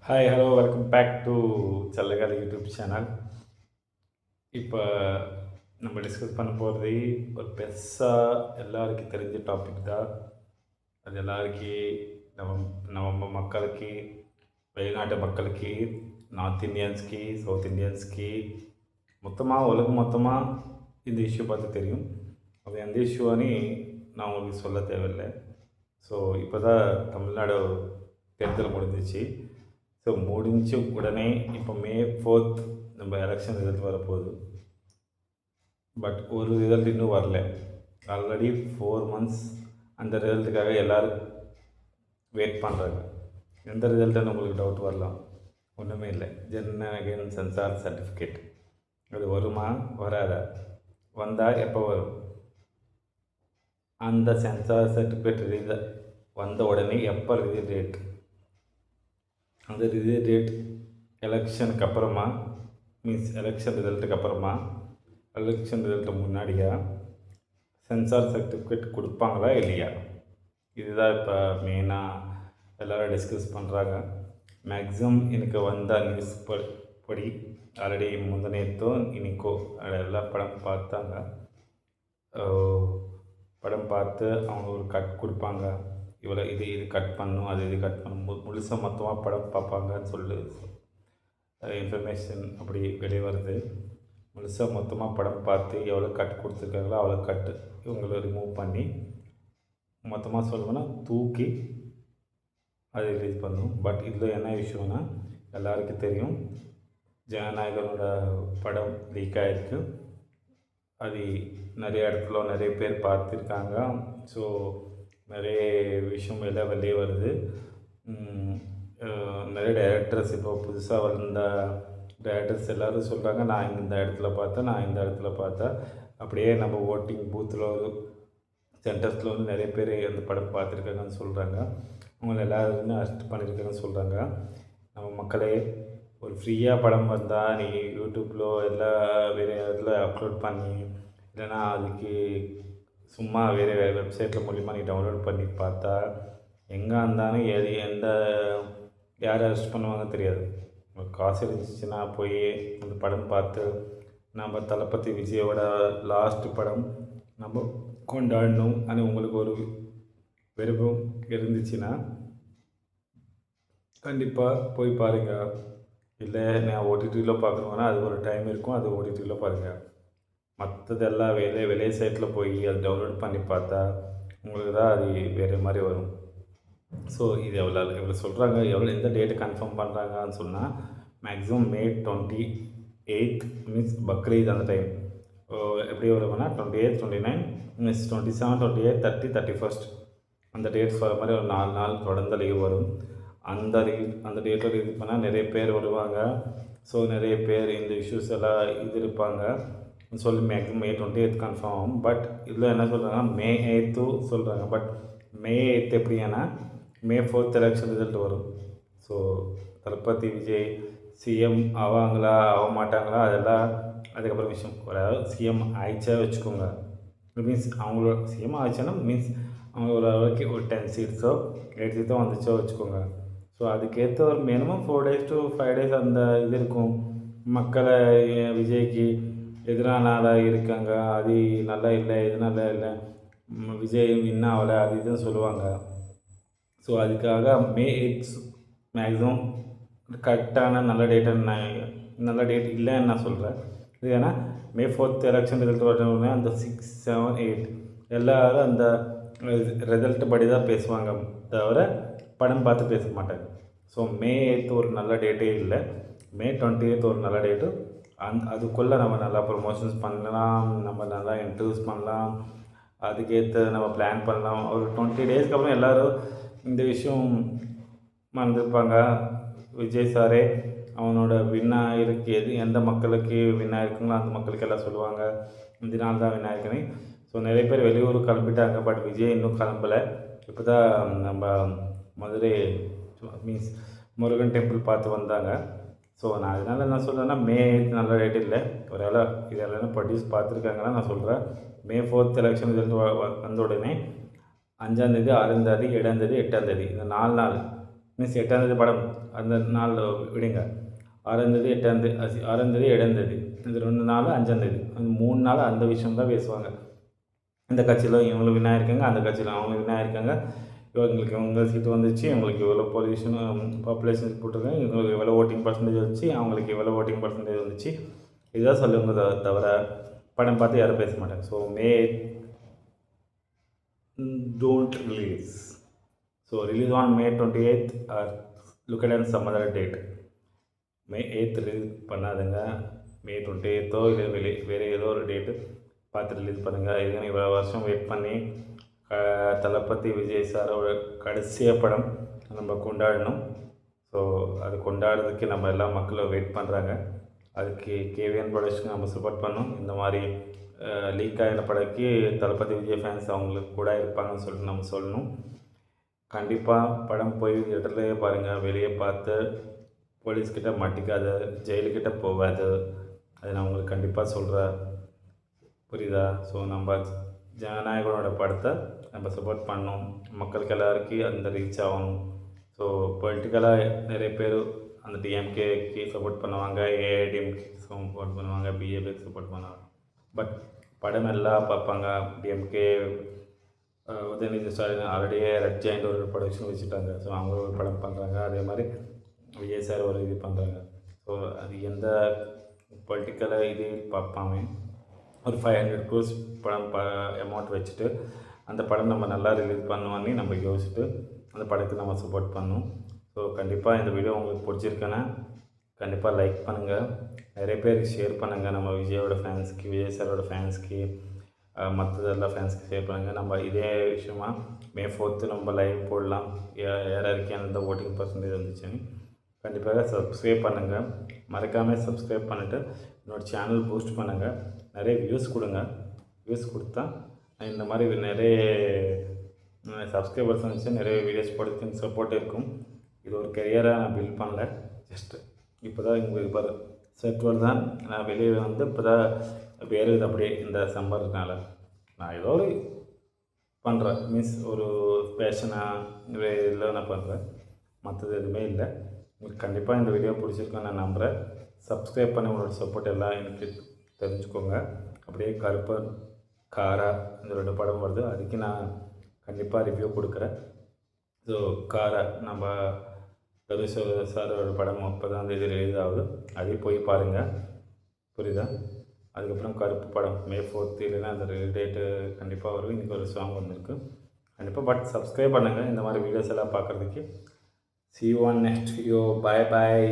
Hi hello welcome back to சல்லகாலி YouTube channel. இப்போ நம்ம டிஸ்கஸ் பண்ண போகிறது ஒரு பெருசாக எல்லாருக்கும் தெரிஞ்ச டாபிக் தான். அது எல்லாருக்கும் நம்ம நம்ம மக்களுக்கு, வெளிநாட்டு மக்களுக்கு, நார்த் இந்தியன்ஸ்க்கு, சவுத் இந்தியன்ஸ்க்கு, மொத்தமாக உலகம் மொத்தமாக இந்த இஷ்யூ பார்த்து தெரியும். அது எந்த இஷ்யூவானு நான் உங்களுக்கு சொல்ல தேவையில்லை. ஸோ இப்போ தான் தமிழ்நாடு தேர்தல் முடிஞ்சிச்சு. ஸோ முடிஞ்ச உடனே இப்போ May 4th நம்ம எலெக்ஷன் ரிசல்ட் வரப்போகுது. பட் ஒரு ரிசல்ட் இன்னும் வரல. ஆல்ரெடி 4 months அந்த ரிசல்ட்டுக்காக எல்லோரும் வெயிட் பண்ணுறாங்க. எந்த ரிசல்ட்டுன்னு உங்களுக்கு டவுட் வரலாம். ஒன்றுமே இல்லை. ஜெனகன் சென்சார் சர்டிஃபிகேட் அது வருமா வராதா? வந்தால் எப்போ வரும்? அந்த சென்சார் சர்டிஃபிகேட் வந்த உடனே எப்போ ரிலீஸ் டேட்? அந்த ரிலீஸ் டேட் எலெக்ஷனுக்கு அப்புறமா, மீன்ஸ் எலெக்ஷன் ரிசல்ட்டுக்கு அப்புறமா, எலெக்ஷன் ரிசல்ட்டு முன்னாடியா சென்சார் சர்டிஃபிகேட் கொடுப்பாங்களா இல்லையா? இதுதான் இப்போ மெயினாக எல்லோரும் டிஸ்கஸ் பண்ணுறாங்க. மேக்ஸிமம் எனக்கு வந்த நியூஸ் படி ஆல்ரெடி முந்தினேத்தோ இன்றைக்கோ எல்லா படம் பார்த்தாங்க. படம் பார்த்து அவங்க ஒரு கட் கொடுப்பாங்க. இவ்வளோ இது கட் பண்ணணும், இது கட் பண்ணும், முழுசாக மொத்தமாக படம் பார்ப்பாங்கன்னு சொல்லி இன்ஃபர்மேஷன் அப்படி வெளியே வருது. முழுசாக மொத்தமாக படம் பார்த்து எவ்வளோ கட் கொடுத்துருக்காங்களோ அவ்வளோ கட்டு இவங்களை ரிமூவ் பண்ணி மொத்தமாக சொல்லணும்னா தூக்கி அதை ரிலீஸ் பண்ணணும். பட் இதில் என்ன விஷயம்னா எல்லாருக்கும் தெரியும், ஜனநாயகனோட படம் லீக் ஆகிருக்கு. அது நிறைய இடத்துல நிறைய பேர் பார்த்துருக்காங்க. ஸோ நிறைய விஷயம் எல்லாம் வெளியே வருது. நிறைய டைரக்டர்ஸ் இப்போ புதுசாக வந்த டைரக்டர்ஸ் எல்லோரும் சொல்கிறாங்க, நான் இந்த இடத்துல பார்த்தேன், நான் இந்த இடத்துல பார்த்தேன். அப்படியே நம்ம ஓட்டிங் பூத்தில் சென்டர்ஸில் வந்து நிறைய பேர் அந்த படம் பார்த்துருக்காங்கன்னு சொல்கிறாங்க. அவங்கள எல்லோருமே அரெஸ்ட் பண்ணியிருக்காங்கன்னு சொல்கிறாங்க. நம்ம மக்களே, ஒரு ஃப்ரீயாக படம் வந்தால் நீ யூடியூப்பில் எல்லாம் வேறு இடத்துல அப்லோட் பண்ணி, இல்லைன்னா அதுக்கு சும்மா வேறு வெப்சைட்டில் மூலிமா நீ டவுன்லோட் பண்ணி பார்த்தா எங்கே இருந்தாலும் எந்த யார் அரெஸ்ட் பண்ணுவாங்க தெரியாது. காசு இருந்துச்சுன்னா போய் அந்த படம் பார்த்து நம்ம தளபதி விஜயோட லாஸ்ட் படம் நம்ம கொண்டாடணும் அது உங்களுக்கு ஒரு விருப்பம் இருந்துச்சுன்னா கண்டிப்பாக போய் பாருங்கள். இல்லை நான் ஓடிடியில் பார்க்கணுன்னா அது ஒரு டைம் இருக்கும், அது ஓடிடியில் பாருங்கள். மற்றதெல்லாம் வெளியே சைட்டில் போய் அது டவுன்லோட் பண்ணி பார்த்தா உங்களுக்கு தான் அது வேறு மாதிரி வரும். ஸோ இது எவ்வளோ சொல்கிறாங்க, எந்த டேட்டு கன்ஃபார்ம் பண்ணுறாங்கன்னு சொன்னால் மேக்ஸிமம் May 28 மீன்ஸ் பக்ரீத் அந்த டைம் எப்படி வரும்னா 28, 29 மீன்ஸ் 27, 28, 30, 31 அந்த டேட்ஸ் வர மாதிரி ஒரு 4 நாள் தொடர்ந்த லீவ் வரும். அந்த டேட்டில் இது பண்ணால் நிறைய பேர் வருவாங்க. ஸோ நிறைய பேர் இந்த இஷ்யூஸ் எல்லாம் இது இருப்பாங்க சொல்லி மேக்ஸிமம் May 28 கன்ஃபார்ம் ஆகும். பட் இதில் என்ன சொல்கிறாங்கன்னா May 8 சொல்கிறாங்க. பட் May 8 எப்படின்னா May 4th எலெக்ஷன் ரிசல்ட் வரும். ஸோ தளபதி விஜய் சிஎம் ஆவாங்களா ஆக மாட்டாங்களா அதெல்லாம் அதுக்கப்புறம் விஷயம். அதாவது சிஎம் ஆயிடுச்சா வச்சுக்கோங்க, மீன்ஸ் அவங்களோட சிஎம் ஆயிடுச்சுன்னா மீன்ஸ் அவங்க ஒரு அளவுக்கு ஒரு 10 சீட்ஸோ 8 சீட்ஸோ வந்துச்சோ வச்சுக்கோங்க. ஸோ அதுக்கேற்ற ஒரு மினிமம் 4 days to 5 days அந்த இது இருக்கும். மக்களை விஜய்க்கு எதிரானால இருக்காங்க, அது நல்லா இல்லை, இது நல்லா இல்லை, விஜய் வின் ஆகலை, அது இதுன்னு சொல்லுவாங்க. ஸோ அதுக்காக May 8 மேக்ஸிமம் கரெக்டான நல்ல டேட் இல்லைன்னு நான் சொல்கிறேன். இது ஏன்னா May 4th எலெக்ஷன் ரிசல்ட் வரணுன்னே அந்த 6, 7, 8 எல்லோரும் அந்த ரிசல்ட்டு படி தான் பேசுவாங்க தவிர படம் பார்த்து பேச மாட்டாங்க. ஸோ May 8 ஒரு நல்ல டேட்டே இல்லை. May 28 ஒரு நல்ல டேட்டு. அதுக்குள்ளே நம்ம நல்லா ப்ரொமோஷன்ஸ் பண்ணலாம், நம்ம நல்லா இன்ட்ரடியூஸ் பண்ணலாம், அதுக்கேற்ற நம்ம பிளான் பண்ணலாம். ஒரு 20 daysக்கு அப்புறம் எல்லோரும் இந்த விஷயம் மறந்துருப்பாங்க. விஜய் சாரே அவனோட வின்னாயிருக்கு எந்த மக்களுக்கு வின்னாயிருக்குங்களோ அந்த மக்களுக்கு எல்லாம் சொல்லுவாங்க இந்த நாள் தான் வின்னாயிருக்குன்னு. ஸோ நிறைய பேர் வெளியூர் கிளம்பிட்டாங்க. பட் விஜய் இன்னும் கிளம்பலை. இப்போ தான் நம்ம மதுரை மீன்ஸ் முருகன் டெம்பிள் பார்த்து வந்தாங்க. ஸோ நான் அதனால் என்ன சொல்கிறேன்னா May 8 நல்ல டேட் இல்லை. ஒரு வேளை இதெல்லாம் ப்ரொடியூஸ் பார்த்துருக்காங்கன்னா நான் சொல்கிறேன். May 4th எலெக்ஷன் ரிசல்ட் வந்த உடனே 5ஆம் தேதி, 6ஆம் தேதி, 7ஆம் தேதி, 8ஆம் தேதி இந்த 4 நாள் மீன்ஸ் 8ஆம் தேதி படம் அந்த நாள் விடுங்க. 6ஆம் தேதி 8ஆம் தேதி 6ஆம் தேதி 7ஆம் தேதி இந்த 2 நாள் 5ஆம் தேதி அந்த 3 நாள் அந்த விஷயம் தான் பேசுவாங்க. இந்த கட்சியில் இவங்களுக்கு வின் ஆயிருக்காங்க, அந்த கட்சியில் அவங்களுக்கு வின் ஆயிருக்காங்க, இவங்களுக்கு இவங்க சீட்டு வந்துச்சு, இவங்களுக்கு இவ்வளோ பொல்யூஷன் பாப்புலேஷன் போட்டிருக்காங்க, இவங்களுக்கு இவ்வளோ ஓட்டிங் பர்சன்டேஜ் வந்துச்சு, அவங்களுக்கு இவ்வளோ ஓட்டிங் பர்சன்டேஜ் வந்துச்சு. இதுதான் சொல்லுவாங்க தவிர படம் பார்த்து யாரும் பேச மாட்டாங்க. So don't release. So release on May 28th or look at some other date. May 8th release பண்ணாதுங்க. May 28th இல்லை வேறு ஏதோ ஒரு டேட்டு பார்த்து ரிலீஸ் பண்ணுங்கள். இதுன்னு இவ்வளோ வருஷம் வெயிட் பண்ணி தளபதி விஜய் சாரோட கடைசியாக படம் நம்ம கொண்டாடணும். ஸோ அது கொண்டாடுறதுக்கு நம்ம எல்லா மக்களும் வெயிட் பண்ணுறாங்க. அதுக்கு கேவிஎன் ப்ரொடக்ஷன் நம்ம சப்போர்ட் பண்ணணும். இந்த மாதிரி லீக் ஆகின படக்கு தளபதி விஜய் ஃபேன்ஸ் அவங்களுக்கு கூட இருப்பாங்கன்னு சொல்லிட்டு நம்ம சொல்லணும். கண்டிப்பாக படம் போய் இடத்துலையே பாருங்கள், வெளியே பார்த்து போலீஸ்கிட்ட மாட்டிக்காது, ஜெயிலுக்கிட்ட போகாது. அது நான் உங்களுக்கு கண்டிப்பாக சொல்கிறேன், புரியுதா? ஸோ நம்ம ஜனநாயகனோட படத்தை நம்ம சப்போர்ட் பண்ணணும், மக்களுக்கு எல்லாருக்கும் அந்த ரீச் ஆகணும். ஸோ பொலிட்டிக்கலாக நிறைய பேர் அந்த டிஎம்கேக்கு சப்போர்ட் பண்ணுவாங்க, ஏஐடிஎம்கே சப்போர்ட் பண்ணுவாங்க, பிஜேபிக்கு சப்போர்ட் பண்ணுவாங்க. பட் படம் எல்லாம் பார்ப்பாங்க. டிஎம்கே உதயநிதி ஸ்டாலின் ஆல்ரெடியே ரெட் ஜெயண்ட் ஒரு ப்ரொடக்ஷன் வச்சுட்டாங்க. ஸோ அவங்க ஒரு படம் பண்ணுறாங்க, அதே மாதிரி விஜய் சார் ஒரு இது பண்ணுறாங்க. ஸோ அது எந்த பொலிட்டிக்கலாக இது பார்ப்பாமே ஒரு 500 crores படம் அமௌண்ட் வச்சுட்டு அந்த படம் நம்ம நல்லா ரிலீஸ் பண்ணுவான்னு நம்ம யோசிச்சுட்டு அந்த படத்துக்கு நம்ம சப்போர்ட் பண்ணணும். ஸோ கண்டிப்பாக இந்த வீடியோ உங்களுக்கு பிடிச்சிருக்குன்னா கண்டிப்பாக லைக் பண்ணுங்கள், நிறைய பேருக்கு ஷேர் பண்ணுங்கள். நம்ம விஜயோட ஃபேன்ஸ்க்கு, விஜய் சாரோட ஃபேன்ஸ்க்கு, மற்றதெல்லாம் ஃபேன்ஸ்க்கு ஷேர் பண்ணுங்கள். நம்ம இதே விஷயமா May 4th நம்ம லைவ் போடலாம், யாராருக்கு எந்த ஓட்டிங் பர்சன்டேஜ் வந்துச்சுன்னு. கண்டிப்பாக சப்ஸ்கிரைப் பண்ணுங்கள், மறக்காமல் சப்ஸ்கிரைப் பண்ணிவிட்டு என்னோடய சேனல் பூஸ்ட் பண்ணுங்கள், நிறைய வியூஸ் கொடுங்க. வியூஸ் கொடுத்தா இந்த மாதிரி நிறைய சப்ஸ்கிரைபர்ஸ் வந்துச்சு, நிறைய வீடியோஸ் போடுறதுக்கு சப்போர்ட் இருக்கும். இது ஒரு கெரியராக நான் பில்ட் பண்ணல, ஜஸ்ட்டு இப்போ தான் உங்களுக்கு இப்போ செட்வர் தான் நான் வெளியே வந்து இப்போ தான் வேறுது அப்படியே இந்த சம்பர்னால நான் ஏதோ ஒரு பண்ணுறேன். மீன்ஸ் ஒரு பேஷனாக இல்லை நான் பண்ணுறேன், மற்றது எதுவுமே இல்லை. உங்களுக்கு கண்டிப்பாக இந்த வீடியோ பிடிச்சிருக்கேன் நான் நம்புகிறேன். சப்ஸ்கிரைப் பண்ணி உங்களோட சப்போர்ட் எல்லாம் எனக்கு தெரிஞ்சுக்கோங்க. அப்படியே கருப்பன் காரா இந்த 2 படம் வருது, அதுக்கு நான் கண்டிப்பாக ரிவ்யூ கொடுக்குறேன். ஸோ காரா நம்ம தனுஷ் சாரோட படம் 30ஆம் தேதி ரிலீஸ் ஆகுது, அதையும் போய் பாருங்கள், புரியுதா? அதுக்கப்புறம் கருப்பு படம் May 4th இல்லைன்னா அந்த டேட்டு கண்டிப்பாக வரும். இன்றைக்கி ஒரு சாங் வந்துருக்கு கண்டிப்பாக. பட் சப்ஸ்கிரைப் பண்ணுங்கள் இந்த மாதிரி வீடியோஸ் எல்லாம் பார்க்குறதுக்கு. See you on next video. Bye bye.